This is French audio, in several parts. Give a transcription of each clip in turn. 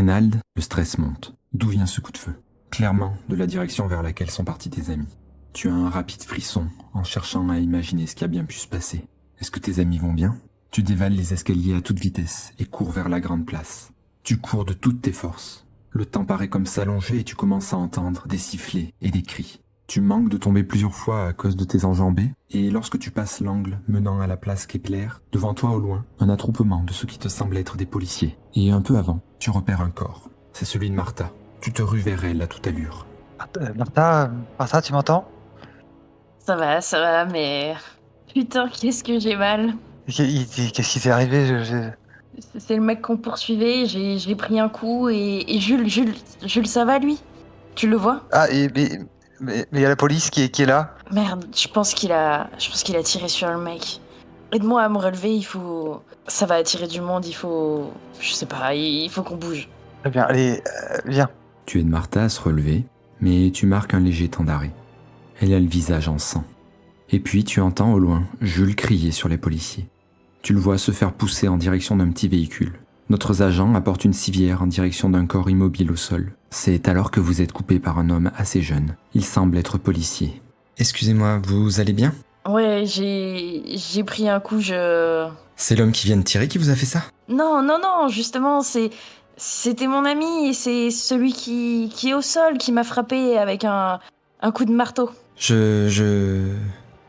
Reynald, le stress monte. D'où vient ce coup de feu? Clairement, de la direction vers laquelle sont partis tes amis. Tu as un rapide frisson en cherchant à imaginer ce qui a bien pu se passer. Est-ce que tes amis vont bien? Tu dévales les escaliers à toute vitesse et cours vers la grande place. Tu cours de toutes tes forces. Le temps paraît comme s'allonger et tu commences à entendre des sifflets et des cris. Tu manques de tomber plusieurs fois à cause de tes enjambées, et lorsque tu passes l'angle menant à la place Kepler, devant toi au loin, un attroupement de ce qui te semble être des policiers. Et un peu avant, tu repères un corps. C'est celui de Martha. Tu te rues vers elle à toute allure. Martha, tu m'entends? Ça va, mais... Putain, qu'est-ce que j'ai mal. Qu'est-ce qui t'est arrivé? C'est le mec qu'on poursuivait, j'ai pris un coup et Jules, ça va lui? Tu le vois? Ah, mais il y a la police qui est là. Merde, je pense qu'il a tiré sur le mec. Aide-moi à me relever, il faut... Ça va attirer du monde, il faut... Je sais pas, il faut qu'on bouge. Très bien, allez, viens. Tu aides Martha à se relever, mais tu marques un léger temps d'arrêt. Elle a le visage en sang. Et puis tu entends au loin Jules crier sur les policiers. Tu le vois se faire pousser en direction d'un petit véhicule. Notre agent apporte une civière en direction d'un corps immobile au sol. C'est alors que vous êtes coupé par un homme assez jeune. Il semble être policier. Excusez-moi, vous allez bien? Ouais, j'ai pris un coup, C'est l'homme qui vient de tirer qui vous a fait ça? Non, justement, c'était mon ami et c'est celui qui est au sol qui m'a frappé avec un coup de marteau.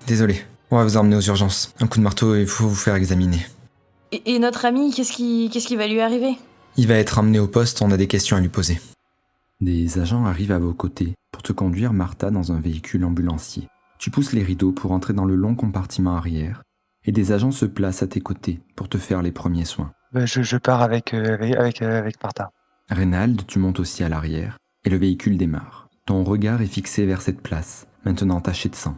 Désolé. On va vous emmener aux urgences. Un coup de marteau et il faut vous faire examiner. Et notre ami, qu'est-ce qui va lui arriver? Il va être emmené au poste, on a des questions à lui poser. Des agents arrivent à vos côtés pour te conduire Martha dans un véhicule ambulancier. Tu pousses les rideaux pour entrer dans le long compartiment arrière et des agents se placent à tes côtés pour te faire les premiers soins. Je pars avec Martha. Reynald, tu montes aussi à l'arrière et le véhicule démarre. Ton regard est fixé vers cette place, maintenant tachée de sang.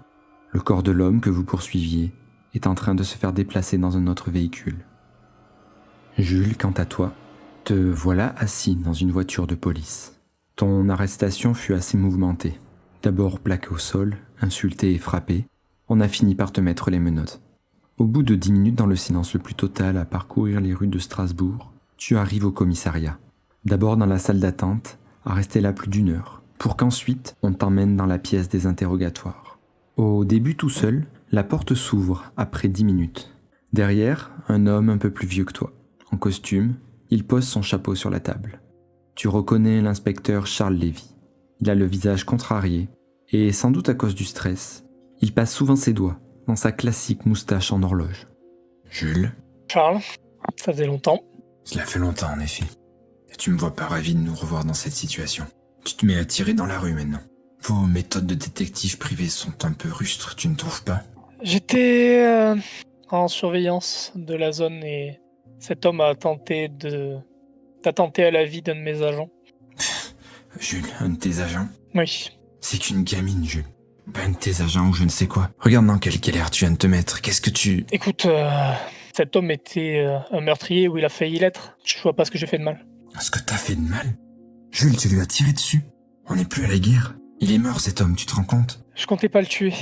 Le corps de l'homme que vous poursuiviez est en train de se faire déplacer dans un autre véhicule. Jules, quant à toi, te voilà assis dans une voiture de police. Ton arrestation fut assez mouvementée. D'abord plaqué au sol, insulté et frappé, on a fini par te mettre les menottes. Au bout de 10 minutes dans le silence le plus total à parcourir les rues de Strasbourg, tu arrives au commissariat. D'abord dans la salle d'attente, à rester là plus d'1 heure, pour qu'ensuite on t'emmène dans la pièce des interrogatoires. Au début tout seul, la porte s'ouvre après 10 minutes. Derrière, un homme un peu plus vieux que toi. En costume, il pose son chapeau sur la table. Tu reconnais l'inspecteur Charles Lévy. Il a le visage contrarié, et sans doute à cause du stress, il passe souvent ses doigts dans sa classique moustache en horloge. Jules? Charles, ça faisait longtemps. Cela fait longtemps en effet. Et tu me vois pas ravi de nous revoir dans cette situation. Tu te mets à tirer dans la rue maintenant. Vos méthodes de détective privé sont un peu rustres, tu ne trouves pas? J'étais en surveillance de la zone et cet homme a tenté à la vie d'un de mes agents. Jules, un de tes agents? Oui. C'est qu'une gamine, Jules. Pas un de tes agents ou je ne sais quoi. Regarde dans quelle galère tu viens de te mettre. Qu'est-ce que tu... Écoute, cet homme était un meurtrier ou il a failli l'être. Je vois pas ce que j'ai fait de mal. Ce que t'as fait de mal? Jules, tu lui as tiré dessus. On n'est plus à la guerre. Il est mort cet homme, tu te rends compte? Je comptais pas le tuer.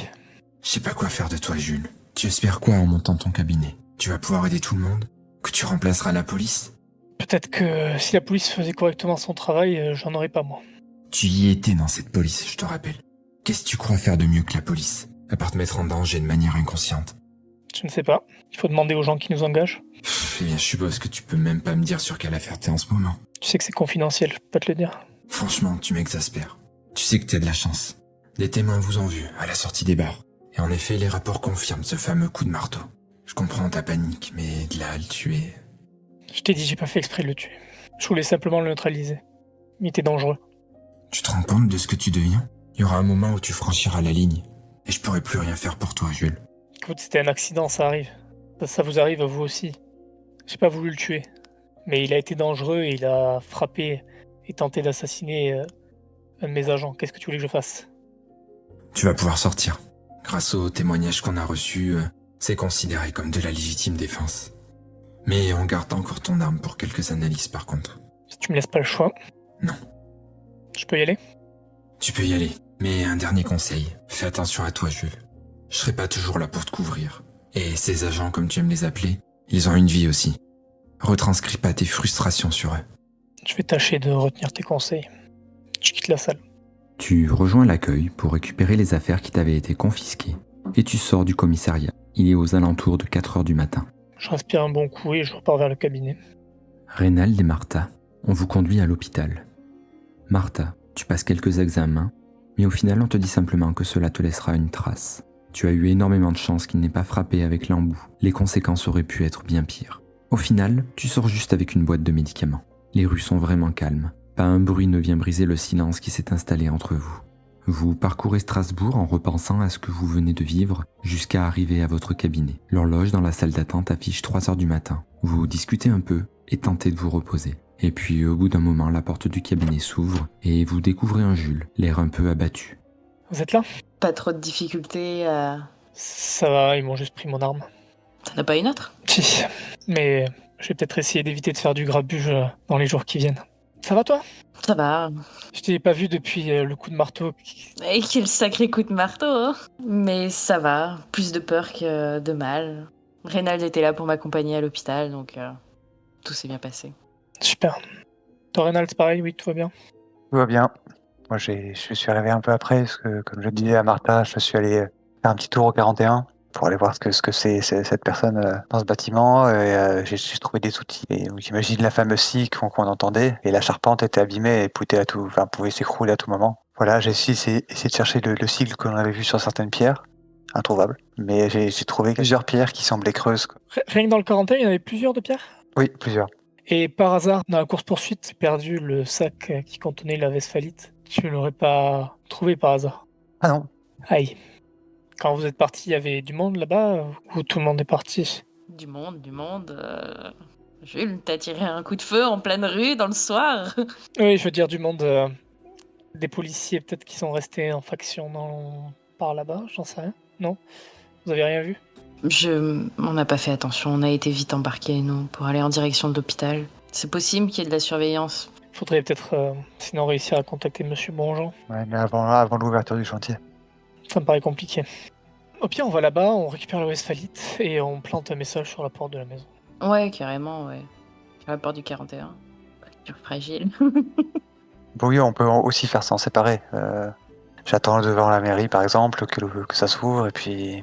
Je sais pas quoi faire de toi, Jules. Tu espères quoi en montant ton cabinet? Tu vas pouvoir aider tout le monde? Que tu remplaceras la police? Peut-être que si la police faisait correctement son travail, j'en aurais pas moi. Tu y étais dans cette police, je te rappelle. Qu'est-ce que tu crois faire de mieux que la police, à part te mettre en danger de manière inconsciente? Je ne sais pas. Il faut demander aux gens qui nous engagent. Eh bien, je suppose que tu peux même pas me dire sur quelle affaire t'es en ce moment. Tu sais que c'est confidentiel, je peux pas te le dire. Franchement, tu m'exaspères. Tu sais que t'as de la chance. Des témoins vous ont vu, à la sortie des bars. Et en effet, les rapports confirment ce fameux coup de marteau. Je comprends ta panique, mais de là à le tuer... Je t'ai dit, j'ai pas fait exprès de le tuer. Je voulais simplement le neutraliser. Il était dangereux. Tu te rends compte de ce que tu deviens? Il y aura un moment où tu franchiras la ligne. Et je pourrai plus rien faire pour toi, Jules. Écoute, c'était un accident, ça arrive. Ça vous arrive à vous aussi. J'ai pas voulu le tuer. Mais il a été dangereux et il a frappé et tenté d'assassiner un de mes agents. Qu'est-ce que tu voulais que je fasse? Tu vas pouvoir sortir. Grâce aux témoignages qu'on a reçus, c'est considéré comme de la légitime défense. Mais on garde encore ton arme pour quelques analyses par contre. Si tu me laisses pas le choix. Non. Je peux y aller? Tu peux y aller, mais un dernier conseil. Fais attention à toi, Jules. Je serai pas toujours là pour te couvrir. Et ces agents, comme tu aimes les appeler, ils ont une vie aussi. Retranscris pas tes frustrations sur eux. Je vais tâcher de retenir tes conseils. Je quitte la salle. Tu rejoins l'accueil pour récupérer les affaires qui t'avaient été confisquées et tu sors du commissariat. Il est aux alentours de 4 heures du matin. Je respire un bon coup et je repars vers le cabinet. Reynald et Martha, on vous conduit à l'hôpital. Martha, tu passes quelques examens, mais au final on te dit simplement que cela te laissera une trace. Tu as eu énormément de chance qu'il n'ait pas frappé avec l'embout. Les conséquences auraient pu être bien pires. Au final, tu sors juste avec une boîte de médicaments. Les rues sont vraiment calmes. Pas un bruit ne vient briser le silence qui s'est installé entre vous. Vous parcourez Strasbourg en repensant à ce que vous venez de vivre jusqu'à arriver à votre cabinet. L'horloge dans la salle d'attente affiche 3 heures du matin. Vous discutez un peu et tentez de vous reposer. Et puis au bout d'un moment, la porte du cabinet s'ouvre et vous découvrez un Jules, l'air un peu abattu. Vous êtes là? Pas trop de difficultés à... Ça va, ils m'ont juste pris mon arme. T'en as pas une autre? Si, mais je vais peut-être essayer d'éviter de faire du grabuge dans les jours qui viennent. Ça va toi? Ça va. Je t'ai pas vu depuis le coup de marteau. Et quel sacré coup de marteau, hein. Mais ça va. Plus de peur que de mal. Reynald était là pour m'accompagner à l'hôpital, donc tout s'est bien passé. Super. Toi Reynald, c'est pareil, oui, tout va bien? Tout va bien. Moi, je suis arrivé un peu après, parce que, comme je le disais à Martha, je suis allé faire un petit tour au 41 pour aller voir ce que c'est cette personne dans ce bâtiment. Et, j'ai trouvé des outils. Et donc, j'imagine la fameuse scie qu'on entendait. Et la charpente était abîmée et pouvait s'écrouler à tout moment. Voilà, j'ai essayé de chercher le sigle que l'on avait vu sur certaines pierres. Introuvable. Mais j'ai trouvé plusieurs pierres qui semblaient creuses, quoi. Rien que dans le 41, il y en avait plusieurs de pierres? Oui, plusieurs. Et par hasard, dans la course-poursuite, j'ai perdu le sac qui contenait la westphalite. Tu ne l'aurais pas trouvé par hasard? Ah non. Aïe. Quand vous êtes parti, il y avait du monde là-bas ou tout le monde est parti? Du monde. Jules, t'as tiré un coup de feu en pleine rue dans le soir? Oui, je veux dire du monde. Des policiers peut-être qui sont restés en faction par là-bas, j'en sais rien. Non? Vous avez rien vu? On n'a pas fait attention, on a été vite embarqués, nous, pour aller en direction de l'hôpital. C'est possible qu'il y ait de la surveillance. Faudrait peut-être sinon réussir à contacter Monsieur Bonjean. Ouais, mais avant l'ouverture du chantier. Ça me paraît compliqué. Au pire, on va là-bas, on récupère la westphalite et on plante un message sur la porte de la maison. Ouais, carrément, ouais. À la porte du 41. Facture fragile. Bon, oui, on peut aussi faire ça en séparé. J'attends devant la mairie, par exemple, que ça s'ouvre, et puis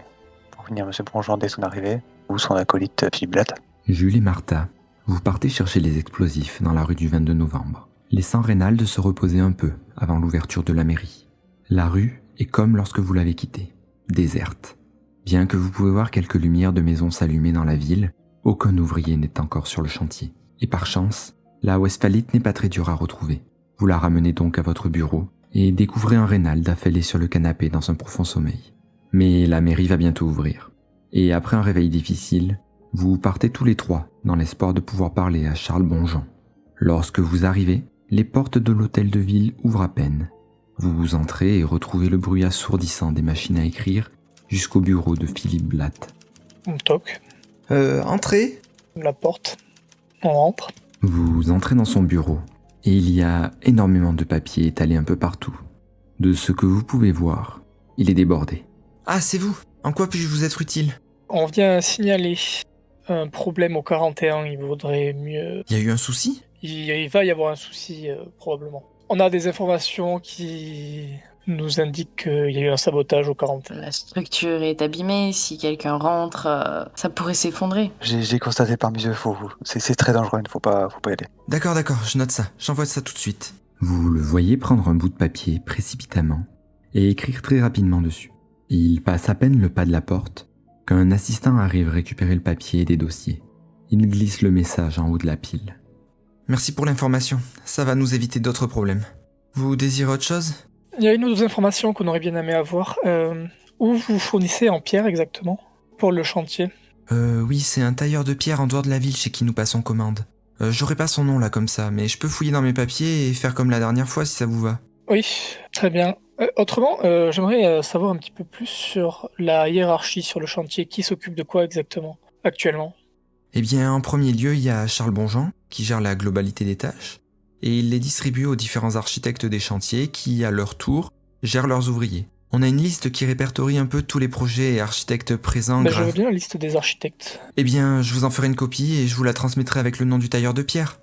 pour venir Monsieur Bonjean dès son arrivée, ou son acolyte Philippe Blatt. Jules et Martha, vous partez chercher les explosifs dans la rue du 22 novembre, laissant Reynald se reposer un peu avant l'ouverture de la mairie. La rue est comme lorsque vous l'avez quittée, déserte. Bien que vous pouvez voir quelques lumières de maisons s'allumer dans la ville, aucun ouvrier n'est encore sur le chantier. Et par chance, la westphalite n'est pas très dure à retrouver. Vous la ramenez donc à votre bureau et découvrez un Reynald affalé sur le canapé dans un profond sommeil. Mais la mairie va bientôt ouvrir. Et après un réveil difficile, vous partez tous les trois dans l'espoir de pouvoir parler à Charles Bonjean. Lorsque vous arrivez, les portes de l'hôtel de ville ouvrent à peine. Vous entrez et retrouvez le bruit assourdissant des machines à écrire jusqu'au bureau de Philippe Blatt. On toque. Entrez. La porte. On rentre. Vous entrez dans son bureau et il y a énormément de papiers étalés un peu partout. De ce que vous pouvez voir, il est débordé. Ah, c'est vous. En quoi puis-je vous être utile? On vient signaler un problème au 41. Il vaudrait mieux... Il y a eu un souci? Il va y avoir un souci, probablement. On a des informations qui nous indiquent qu'il y a eu un sabotage au 41. La structure est abîmée, si quelqu'un rentre, ça pourrait s'effondrer. J'ai constaté par mes yeux, c'est très dangereux, il ne faut pas y aller. D'accord, je note ça. J'envoie ça tout de suite. Vous le voyez prendre un bout de papier précipitamment et écrire très rapidement dessus. Il passe à peine le pas de la porte qu'un assistant arrive récupérer le papier et des dossiers. Il glisse le message en haut de la pile. Merci pour l'information, ça va nous éviter d'autres problèmes. Vous désirez autre chose? Il y a une autre information qu'on aurait bien aimé avoir. Où vous fournissez en pierre exactement pour le chantier? Oui, c'est un tailleur de pierre en dehors de la ville chez qui nous passons commande. J'aurai pas son nom là comme ça, mais je peux fouiller dans mes papiers et faire comme la dernière fois si ça vous va. Oui, très bien. Autrement, j'aimerais savoir un petit peu plus sur la hiérarchie sur le chantier. Qui s'occupe de quoi exactement, actuellement? Eh bien, en premier lieu, il y a Charles Bonjean, qui gère la globalité des tâches, et il les distribue aux différents architectes des chantiers qui, à leur tour, gèrent leurs ouvriers. On a une liste qui répertorie un peu tous les projets et architectes présents. Je veux bien la liste des architectes. Eh bien, je vous en ferai une copie et je vous la transmettrai avec le nom du tailleur de pierre.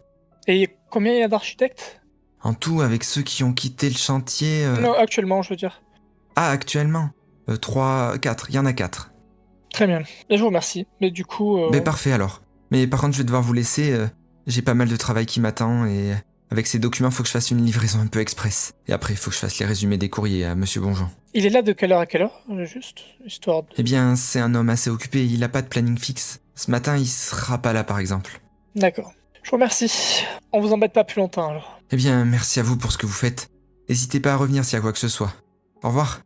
Et combien il y a d'architectes? En tout, avec ceux qui ont quitté le chantier... Non, actuellement, je veux dire. Ah, actuellement 3, 4, il y en a 4. Très bien. Et je vous remercie. Mais du coup... Ben parfait alors. Mais par contre, je vais devoir vous laisser. J'ai pas mal de travail qui m'attend et avec ces documents, faut que je fasse une livraison un peu express. Et après, il faut que je fasse les résumés des courriers à Monsieur Bonjean. Il est là de quelle heure à quelle heure? Juste, histoire de... Eh bien, c'est un homme assez occupé, il a pas de planning fixe. Ce matin, il sera pas là, par exemple. D'accord. Je vous remercie. On vous embête pas plus longtemps, alors. Eh bien, merci à vous pour ce que vous faites. N'hésitez pas à revenir s'il y a quoi que ce soit. Au revoir.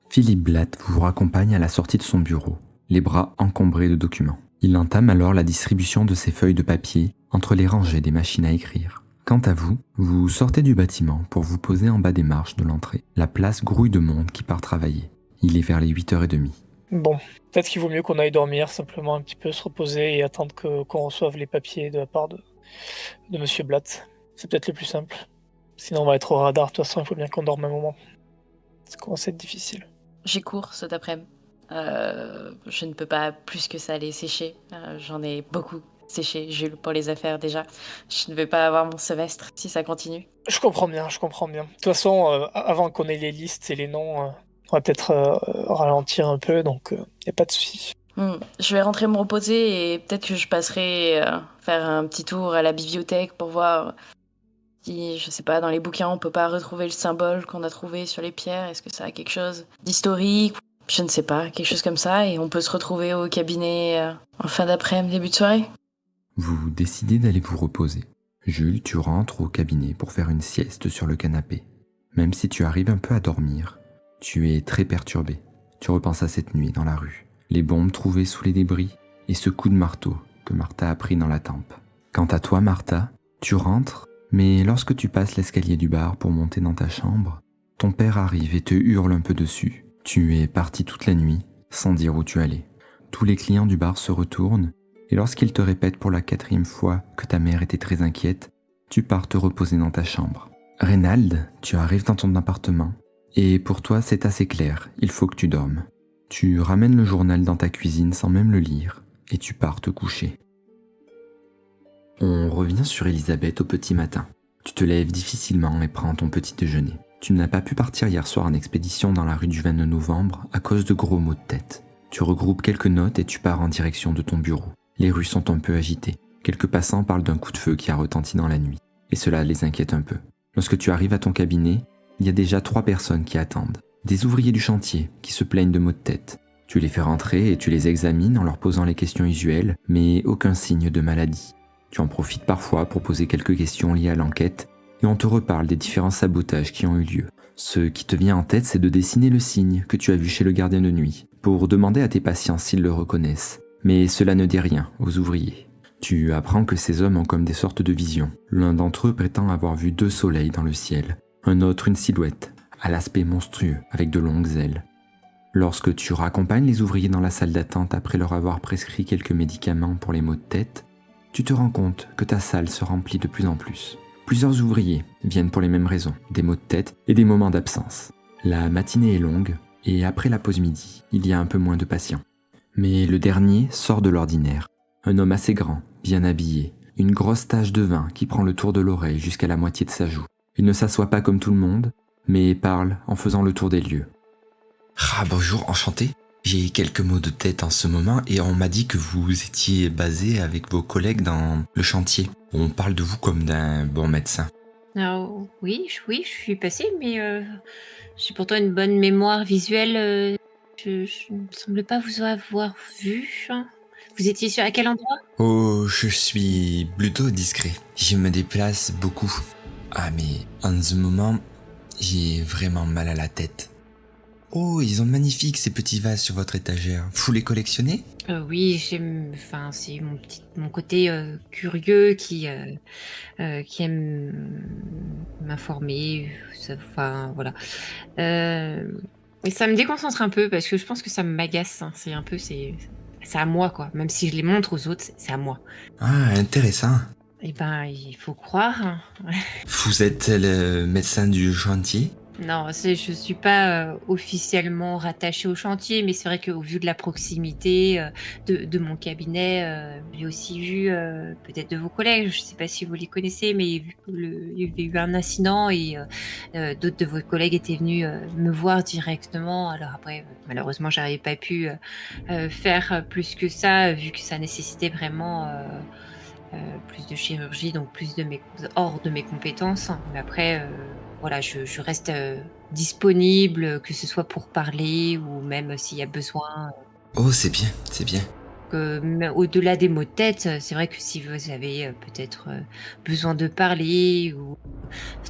Philippe Blatt vous raccompagne à la sortie de son bureau, les bras encombrés de documents. Il entame alors la distribution de ses feuilles de papier entre les rangées des machines à écrire. Quant à vous, vous sortez du bâtiment pour vous poser en bas des marches de l'entrée. La place grouille de monde qui part travailler. Il est vers les 8h30. Bon, peut-être qu'il vaut mieux qu'on aille dormir, simplement un petit peu se reposer et attendre qu'on reçoive les papiers de la part de Monsieur Blatt. C'est peut-être le plus simple. Sinon, on va être au radar. De toute façon, il faut bien qu'on dorme un moment. Ça commence à être difficile. J'ai cours cet après-midi. Je ne peux pas plus que ça les sécher. J'en ai beaucoup séché, Jules, pour les affaires déjà. Je ne vais pas avoir mon semestre si ça continue. Je comprends bien, je comprends bien. De toute façon, avant qu'on ait les listes et les noms, on va peut-être ralentir un peu, donc il n'y a pas de souci. Je vais rentrer me reposer et peut-être que je passerai faire un petit tour à la bibliothèque pour voir si, je sais pas, dans les bouquins, on peut pas retrouver le symbole qu'on a trouvé sur les pierres. Est-ce que ça a quelque chose d'historique? Je ne sais pas, quelque chose comme ça, et on peut se retrouver au cabinet en fin d'après-midi, début de soirée. Vous décidez d'aller vous reposer. Jules, tu rentres au cabinet pour faire une sieste sur le canapé. Même si tu arrives un peu à dormir, tu es très perturbé. Tu repenses à cette nuit dans la rue, les bombes trouvées sous les débris et ce coup de marteau que Martha a pris dans la tempe. Quant à toi, Martha, tu rentres, mais lorsque tu passes l'escalier du bar pour monter dans ta chambre, ton père arrive et te hurle un peu dessus. Tu es parti toute la nuit, sans dire où tu allais. Tous les clients du bar se retournent, et lorsqu'ils te répètent pour la 4e fois que ta mère était très inquiète, tu pars te reposer dans ta chambre. Reynald, tu arrives dans ton appartement, et pour toi c'est assez clair, il faut que tu dormes. Tu ramènes le journal dans ta cuisine sans même le lire, et tu pars te coucher. On revient sur Elisabeth au petit matin. Tu te lèves difficilement et prends ton petit déjeuner. Tu n'as pas pu partir hier soir en expédition dans la rue du 22 novembre à cause de gros maux de tête. Tu regroupes quelques notes et tu pars en direction de ton bureau. Les rues sont un peu agitées. Quelques passants parlent d'un coup de feu qui a retenti dans la nuit, et cela les inquiète un peu. Lorsque tu arrives à ton cabinet, il y a déjà 3 personnes qui attendent. Des ouvriers du chantier qui se plaignent de maux de tête. Tu les fais rentrer et tu les examines en leur posant les questions usuelles, mais aucun signe de maladie. Tu en profites parfois pour poser quelques questions liées à l'enquête, et on te reparle des différents sabotages qui ont eu lieu. Ce qui te vient en tête, c'est de dessiner le signe que tu as vu chez le gardien de nuit, pour demander à tes patients s'ils le reconnaissent. Mais cela ne dit rien aux ouvriers. Tu apprends que ces hommes ont comme des sortes de visions. L'un d'entre eux prétend avoir vu 2 soleils dans le ciel, un autre une silhouette, à l'aspect monstrueux, avec de longues ailes. Lorsque tu raccompagnes les ouvriers dans la salle d'attente après leur avoir prescrit quelques médicaments pour les maux de tête, tu te rends compte que ta salle se remplit de plus en plus. Plusieurs ouvriers viennent pour les mêmes raisons, des maux de tête et des moments d'absence. La matinée est longue, et après la pause midi, il y a un peu moins de patients. Mais le dernier sort de l'ordinaire. Un homme assez grand, bien habillé, une grosse tache de vin qui prend le tour de l'oreille jusqu'à la moitié de sa joue. Il ne s'assoit pas comme tout le monde, mais parle en faisant le tour des lieux. Ah bonjour, enchanté. J'ai quelques maux de tête en ce moment et on m'a dit que vous étiez basé avec vos collègues dans le chantier. On parle de vous comme d'un bon médecin. Oui, je suis passée, mais j'ai pourtant une bonne mémoire visuelle. Je ne me semble pas vous avoir vu. Hein. Vous étiez à quel endroit? Oh, je suis plutôt discret. Je me déplace beaucoup. Ah mais en ce moment, j'ai vraiment mal à la tête. Oh, ils ont de magnifiques ces petits vases sur votre étagère. Vous les collectionnez? Oui, j'aime. Enfin, c'est mon côté curieux qui aime m'informer. Enfin, voilà. Et ça me déconcentre un peu parce que je pense que ça m'agace. Hein. C'est à moi, quoi. Même si je les montre aux autres, c'est à moi. Ah, intéressant. Eh ben, il faut croire. Hein. Vous êtes le médecin du chantier? Non, je suis pas officiellement rattachée au chantier, mais c'est vrai qu'au vu de la proximité de mon cabinet, j'ai aussi vu peut-être de vos collègues, je ne sais pas si vous les connaissez, mais vu que il y avait eu un incident et d'autres de vos collègues étaient venus me voir directement. Alors après, malheureusement, j'avais pas pu faire plus que ça, vu que ça nécessitait vraiment plus de chirurgie, donc hors de mes compétences. Mais après, voilà, je reste disponible, que ce soit pour parler ou même s'il y a besoin. Oh, c'est bien, c'est bien. Au-delà des mots de tête, c'est vrai que si vous avez peut-être besoin de parler ou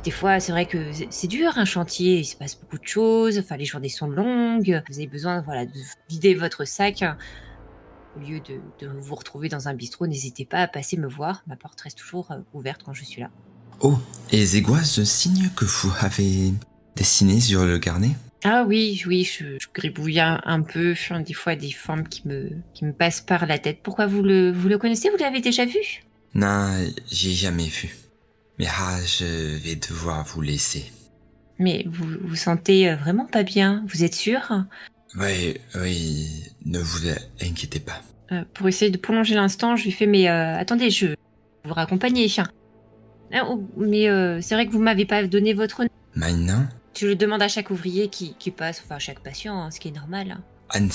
des fois, c'est vrai que c'est dur un chantier, il se passe beaucoup de choses, enfin les journées sont longues, vous avez besoin, voilà, de vider votre sac. Au lieu de vous retrouver dans un bistrot, n'hésitez pas à passer me voir. Ma porte reste toujours ouverte quand je suis là. Oh, et c'est quoi ce signe que vous avez dessiné sur le carnet? Ah oui, oui, je gribouille un peu. Des fois, des formes qui me passent par la tête. Pourquoi vous le connaissez? Vous l'avez déjà vu? Non, j'ai jamais vu. Mais je vais devoir vous laisser. Mais vous sentez vraiment pas bien, vous êtes sûr? Oui, ne vous inquiétez pas. Pour essayer de prolonger l'instant, je lui fais mais attendez, je vais vous raccompagner. Mais c'est vrai que vous m'avez pas donné votre nom. Maintenant, Je le demande à chaque ouvrier qui passe, enfin à chaque patient, hein, ce qui est normal. Hans.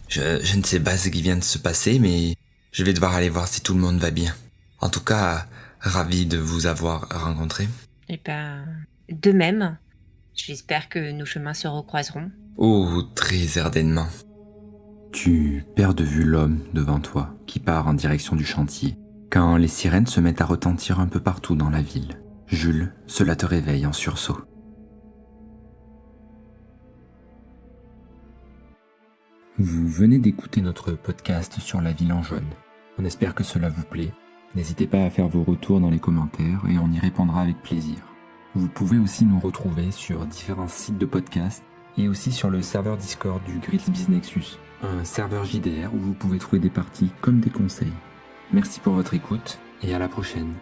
Je ne sais pas ce qui vient de se passer, mais je vais devoir aller voir si tout le monde va bien. En tout cas, ravi de vous avoir rencontré. Et ben, de même, j'espère que nos chemins se recroiseront. Oh, très certainement. Tu perds de vue l'homme devant toi, qui part en direction du chantier, quand les sirènes se mettent à retentir un peu partout dans la ville. Jules, cela te réveille en sursaut. Vous venez d'écouter notre podcast sur la ville en jaune. On espère que cela vous plaît. N'hésitez pas à faire vos retours dans les commentaires et on y répondra avec plaisir. Vous pouvez aussi nous retrouver sur différents sites de podcast et aussi sur le serveur Discord du Grills Biz Nexus, un serveur JDR où vous pouvez trouver des parties comme des conseils. Merci pour votre écoute et à la prochaine.